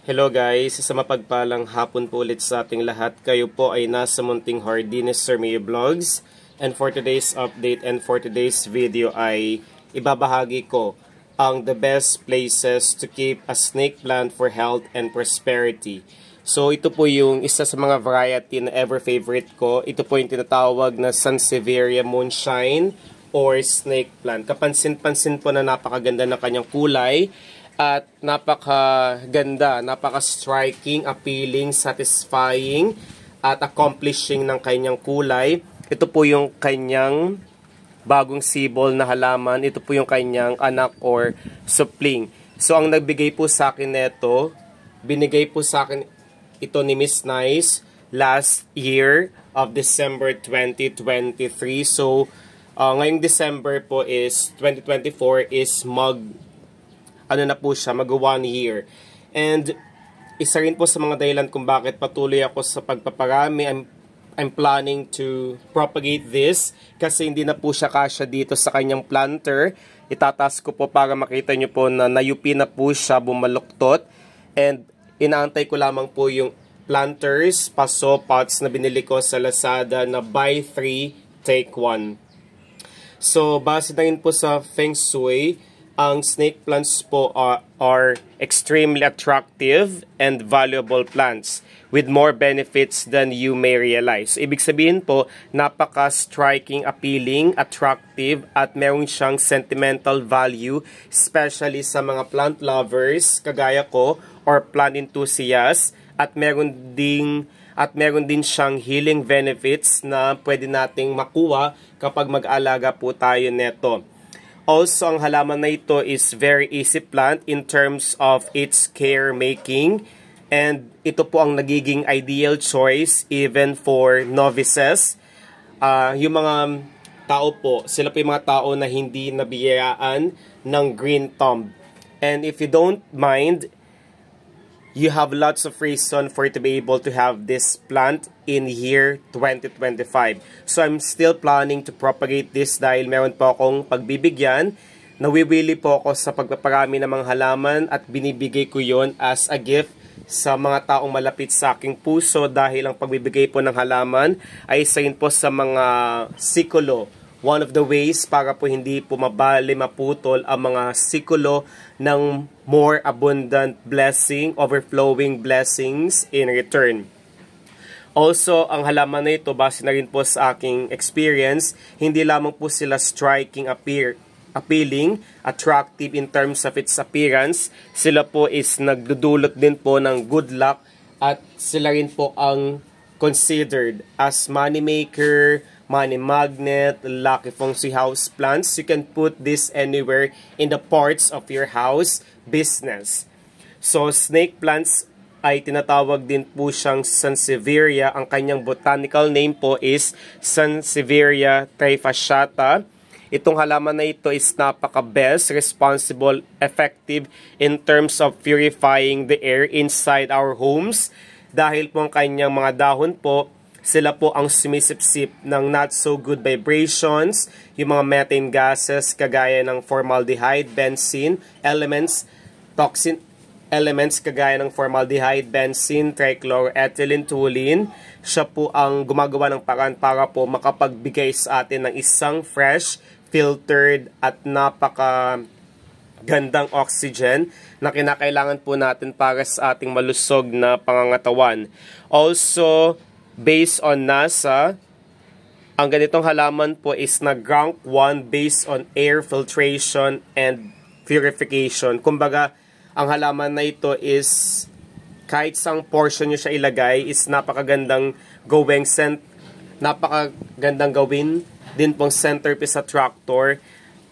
Hello guys, sa mapagpalang hapon po ulit sa ating lahat. Kayo po ay nasa munting hardiness Sir Mayo Vlogs. And for today's update and for today's video ay ibabahagi ko ang the best places to keep a snake plant for health and prosperity. So ito po yung isa sa mga variety na ever favorite ko. Ito po yung tinatawag na Sansevieria Moonshine or snake plant. Kapansin-pansin po na napakaganda ng kanyang kulay. At napakaganda, napaka-striking, appealing, satisfying, at accomplishing ng kanyang kulay. Ito po yung kanyang bagong sibol na halaman. Ito po yung kanyang anak or supling. So, ang nagbigay po sa akin nito, binigay po sa akin ito ni Miss Nice last year of December 2023. So, ngayong December po is 2024 is mag 1 year. And isa rin po sa mga dahilan kung bakit patuloy ako sa pagpaparami. I'm planning to propagate this kasi hindi na po siya kasya dito sa kanyang planter. Itataas ko po para makita nyo po na nayupi na po siya, bumaluktot. And inaantay ko lamang po yung planters, paso pots na binili ko sa Lazada na buy 3, take 1. So base na rin po sa Feng Shui, ang snake plants po are extremely attractive and valuable plants with more benefits than you may realize. So, ibig sabihin po, napaka-striking, appealing, attractive, at meron siyang sentimental value, especially sa mga plant lovers, kagaya ko, or plant enthusiasts, at meron din siyang healing benefits na pwede nating makuha kapag mag-alaga po tayo neto. Also, ang halaman na ito is very easy plant in terms of its care making. And ito po ang nagiging ideal choice even for novices. Yung mga tao po, sila po yung mga tao na hindi nabiyayaan ng green thumb. And if you don't mind, you have lots of reason for you to be able to have this plant in year 2025. So I'm still planning to propagate this dahil meron po akong pagbibigyan. Nawiwili po ako sa pagpaparami ng mga halaman at binibigay ko yon as a gift sa mga taong malapit sa aking puso dahil ang pagbibigay po ng halaman ay isa rin po sa mga sikulo. One of the ways para po hindi po maputol ang mga sikulo ng more abundant blessing, overflowing blessings in return. Also, ang halaman na ito, base na rin po sa aking experience, hindi lamang po sila striking, appealing, attractive in terms of its appearance. Sila po is nagdudulot din po ng good luck at sila rin po ang considered as money maker, money magnet, lucky feng shui house plants. You can put this anywhere in the parts of your house business. So, snake plants ay tinatawag din po siyang Sansevieria. Ang kanyang botanical name po is Sansevieria trifasciata. Itong halaman na ito is napaka-best, responsible, effective in terms of purifying the air inside our homes. Dahil po ang kanyang mga dahon po, sila po ang sumisipsip ng not so good vibrations, yung mga methane gases kagaya ng formaldehyde, benzene, toxin elements kagaya ng formaldehyde, benzene, trichloroethylene, toluene. Siya po ang gumagawa ng paraan para po makapagbigay sa atin ng isang fresh, filtered at napaka-gandang oxygen na kinakailangan po natin para sa ating malusog na pangangatawan. Also, based on NASA, ang ganitong halaman po is nag-rank 1 based on air filtration and purification. Kumbaga, ang halaman na ito is kahit sang portion nyo siya ilagay is napakagandang gawin din pong centerpiece attractor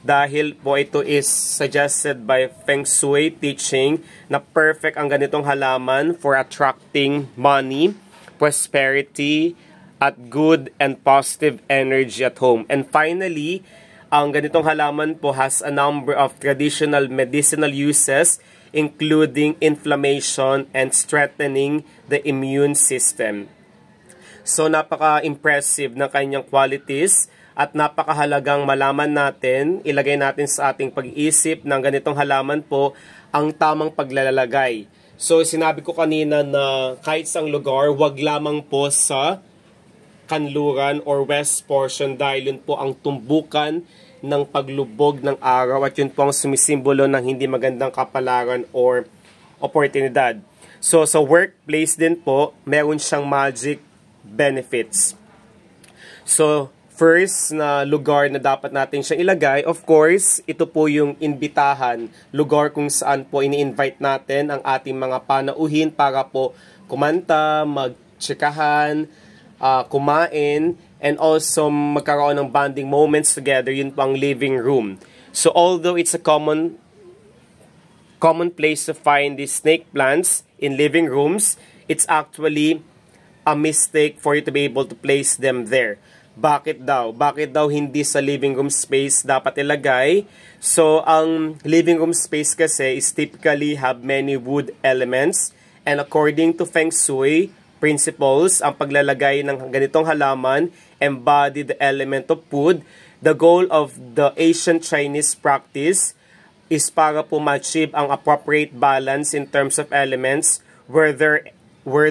dahil po ito is suggested by Feng Shui teaching na perfect ang ganitong halaman for attracting money, prosperity, at good and positive energy at home. And finally, ang ganitong halaman po has a number of traditional medicinal uses including inflammation and strengthening the immune system. So napaka-impressive ng kanyang qualities at napakahalagang malaman natin, ilagay natin sa ating pag-iisip ng ganitong halaman po ang tamang paglalagay. So, sinabi ko kanina na kahit sa lugar, wag lamang po sa kanluran or west portion dahil yun po ang tumbukan ng paglubog ng araw at yun po ang sumisimbolo ng hindi magandang kapalaran or oportunidad. So, sa workplace din po, meron siyang magic benefits. So, first na lugar na dapat natin siyang ilagay, of course, ito po yung imbitahan, lugar kung saan po ini-invite natin ang ating mga panauhin para po kumanta, magtsikahan, kumain, and also magkaroon ng bonding moments together. Yun po ang living room. So, although it's a common place to find these snake plants in living rooms, it's actually a mistake for you to be able to place them there. Bakit daw? Bakit daw hindi sa living room space dapat ilagay? So, ang living room space kasi is typically have many wood elements, and according to Feng Shui principles, ang paglalagay ng ganitong halaman embody the element of wood. The goal of the ancient Chinese practice is para po ma-achieve ang appropriate balance in terms of elements where there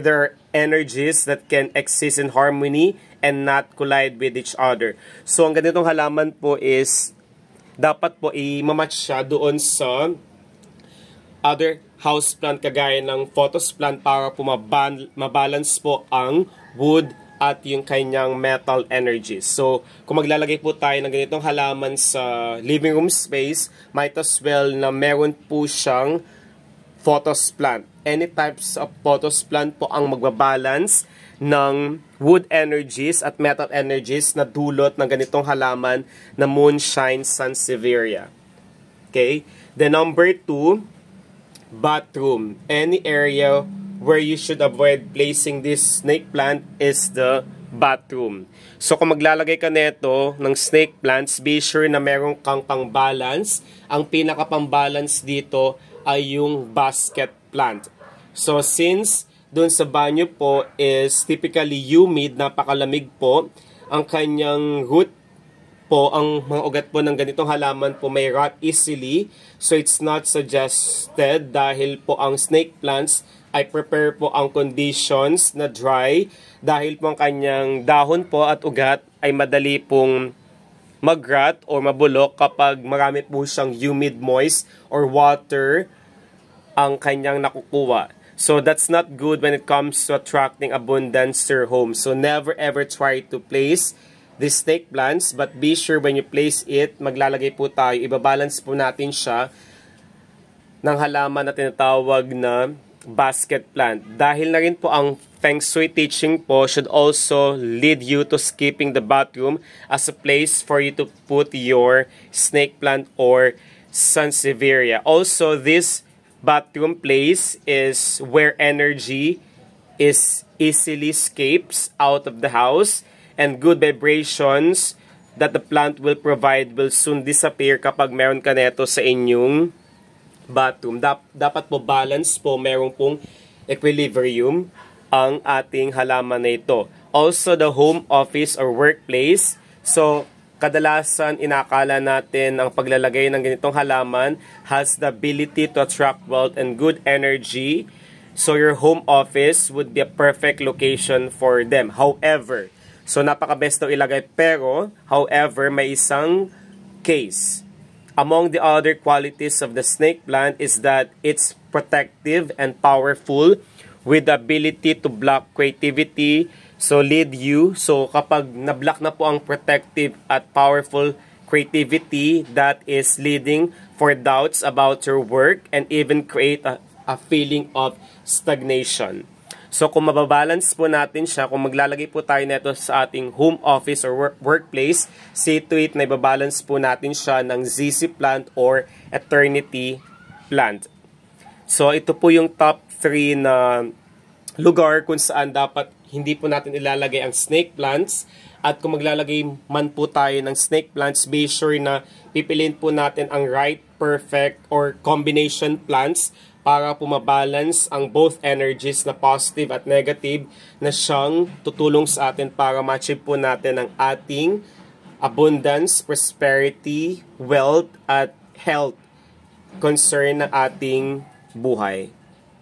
are energies that can exist in harmony and not collide with each other. So, ang ganitong halaman po is dapat po i-match siya doon sa other houseplant kagaya ng photos plant para po mabalance po ang wood at yung kanyang metal energies. So, kung maglalagay po tayo ng ganitong halaman sa living room space, might as well na meron po siyang photos plant. Any types of photos plant po ang magbabalance ng wood energies at metal energies na dulot ng ganitong halaman na moonshine sansevieria. Okay? The number 2, bathroom. Any area where you should avoid placing this snake plant is the bathroom. So, kung maglalagay ka nito ng snake plants, be sure na meron kang pang-balance. Ang pinaka-pang-balance dito ay yung basket plant. So, since doon sa banyo po is typically humid, napakalamig po, ang kanyang root po, ang mga ugat po ng ganitong halaman po may rot easily. So, it's not suggested dahil po ang snake plants ay prepare po ang conditions na dry dahil po ang kanyang dahon po at ugat ay madali pong mag-rot or mabulok kapag marami po siyang humid, moist, or water ang kanyang nakukuha. So, that's not good when it comes to attracting abundance to your home. So, never ever try to place these snake plants, but be sure when you place it, maglalagay po tayo, ibabalance po natin siya ng halaman na tinatawag na basket plant. Dahil na rin po ang Feng Shui teaching po should also lead you to skipping the bathroom as a place for you to put your snake plant or sansevieria. Also, this bathroom place is where energy is easily escapes out of the house, and good vibrations that the plant will provide will soon disappear kapag meron ka neto sa inyong bathroom. Dapat po balance po, meron pong equilibrium ang ating halaman na ito. Also, the home office or workplace. So, kadalasan inakala natin ang paglalagay ng ganitong halaman has the ability to attract wealth and good energy. So, your home office would be a perfect location for them. However, so napaka-best daw ilagay, pero however, may isang case. Among the other qualities of the snake plant is that it's protective and powerful with the ability to block creativity, so lead you. So kapag na-block na po ang protective at powerful creativity, that is leading for doubts about your work and even create a feeling of stagnation. So, kung mababalance po natin siya, kung maglalagay po tayo nito sa ating home office or workplace, see to it na ibabalance po natin siya ng ZZ plant or eternity plant. So, ito po yung top 3 na lugar kung saan dapat hindi po natin ilalagay ang snake plants. At kung maglalagay man po tayo ng snake plants, be sure na pipiliin po natin ang right, perfect, or combination plants para po mabalance ang both energies na positive at negative na siyang tutulong sa atin para ma-achieve po natin ang ating abundance, prosperity, wealth, at health concern ng ating buhay.